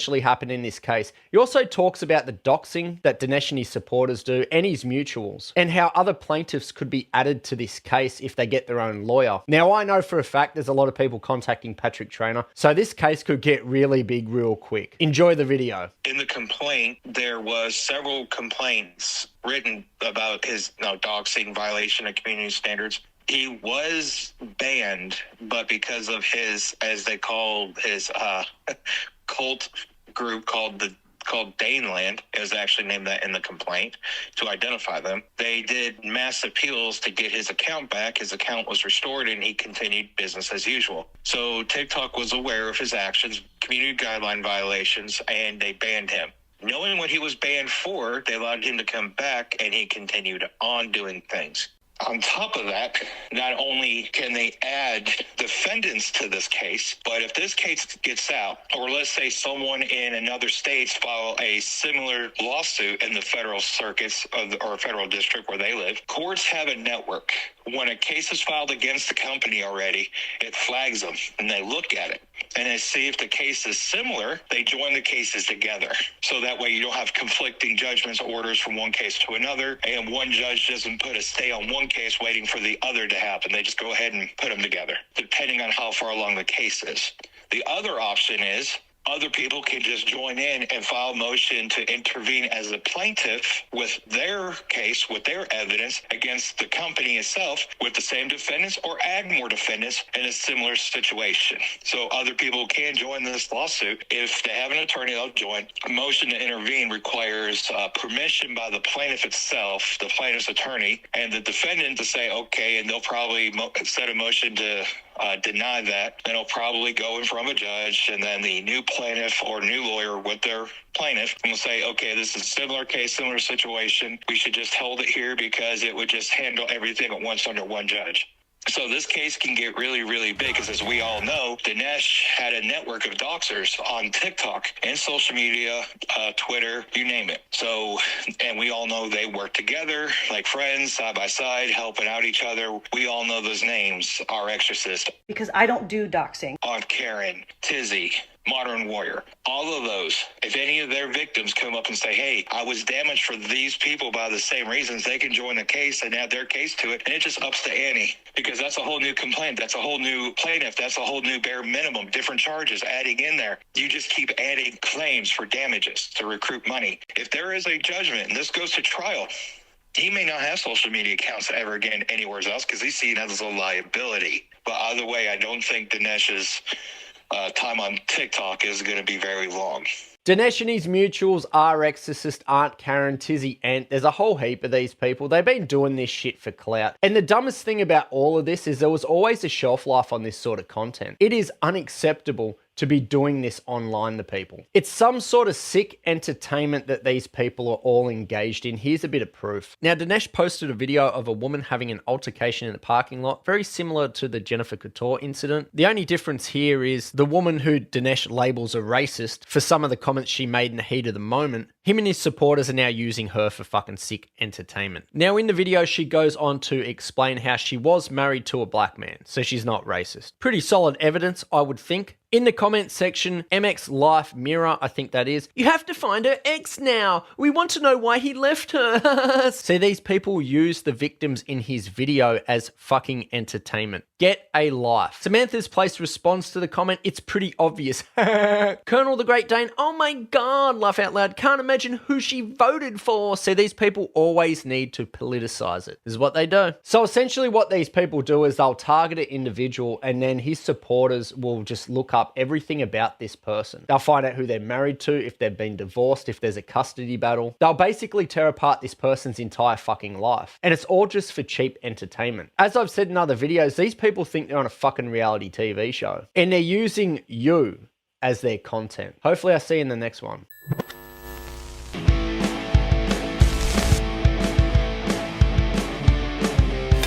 actually happened in this case. He also talks about the doxing that Dinesh and his supporters do and his mutuals, and how other plaintiffs could be added to this case if they get their own lawyer. Now, I know for a fact there's a lot of people contacting Patrick Traynor, so this case could get really big real quick. Enjoy the video. In the complaint, there was several complaints written about his doxing, violation of community standards. He was banned, but because of his, as they call his cult group called Daneland, it was actually named that in the complaint to identify them. They did mass appeals to get his account back. His account was restored and he continued business as usual. So TikTok was aware of his actions, community guideline violations, and they banned him. Knowing what he was banned for, they allowed him to come back and he continued on doing things. On top of that, not only can they add defendants to this case, but if this case gets out, or let's say someone in another state file a similar lawsuit in the federal circuits or federal district where they live, courts have a network. When a case is filed against the company already, it flags them and they look at it. And they see if the case is similar, they join the cases together. So that way you don't have conflicting judgments, orders from one case to another, and one judge doesn't put a stay on one case waiting for the other to happen. They just go ahead and put them together, depending on how far along the case is. The other option is other people can just join in and file a motion to intervene as a plaintiff with their case, with their evidence against the company itself with the same defendants, or add more defendants in a similar situation. So other people can join this lawsuit. If they have an attorney, they'll join. A motion to intervene requires permission by the plaintiff itself, the plaintiff's attorney, and the defendant to say, okay, and they'll probably set a motion to deny that. Then it'll probably go in front of a judge, and then the new plaintiff or new lawyer with their plaintiff will say, okay, this is a similar case, similar situation. We should just hold it here because it would just handle everything at once under one judge. So this case can get really, really big because, as we all know, Dinesh had a network of doxers on TikTok and social media, Twitter, you name it. So, and we all know they work together like friends, side by side, helping out each other. We all know those names, our exorcist. Because I don't do doxing. Aunt Karen, Tizzy, Modern Warrior, all of those, if any of their victims come up and say, hey, I was damaged for these people by the same reasons, they can join the case and add their case to it, and it just ups the ante, because that's a whole new complaint, that's a whole new plaintiff, that's a whole new bare minimum, different charges adding in there. You just keep adding claims for damages to recruit money. If there is a judgment and this goes to trial, he may not have social media accounts ever again anywhere else because he's seen as a liability. But either way, I don't think Dinesh's time on TikTok is going to be very long. Dinesh and his mutuals are Exorcist, Aunt Karen, Tizzy, Ant. There's a whole heap of these people. They've been doing this shit for clout. And the dumbest thing about all of this is there was always a shelf life on this sort of content. It is unacceptable to be doing this online to people. It's some sort of sick entertainment that these people are all engaged in. Here's a bit of proof. Now, Dinesh posted a video of a woman having an altercation in a parking lot, very similar to the Jennifer Couture incident. The only difference here is the woman who Dinesh labels a racist for some of the comments she made in the heat of the moment. Him and his supporters are now using her for fucking sick entertainment. Now, in the video, she goes on to explain how she was married to a black man, so she's not racist. Pretty solid evidence, I would think. In the comment section, MX Life Mirror, I think that is, you have to find her ex now. We want to know why he left her. See, these people use the victims in his video as fucking entertainment. Get a life. Samantha's Place responds to the comment, it's pretty obvious. Colonel the Great Dane, oh my God, laugh out loud. Can't imagine who she voted for. See, these people always need to politicize it. This is what they do. So essentially what these people do is they'll target an individual and then his supporters will just look up everything about this person. They'll find out who they're married to, if they've been divorced, if there's a custody battle. They'll basically tear apart this person's entire fucking life. And it's all just for cheap entertainment. As I've said in other videos, these people think they're on a fucking reality TV show. And they're using you as their content. Hopefully I'll see you in the next one.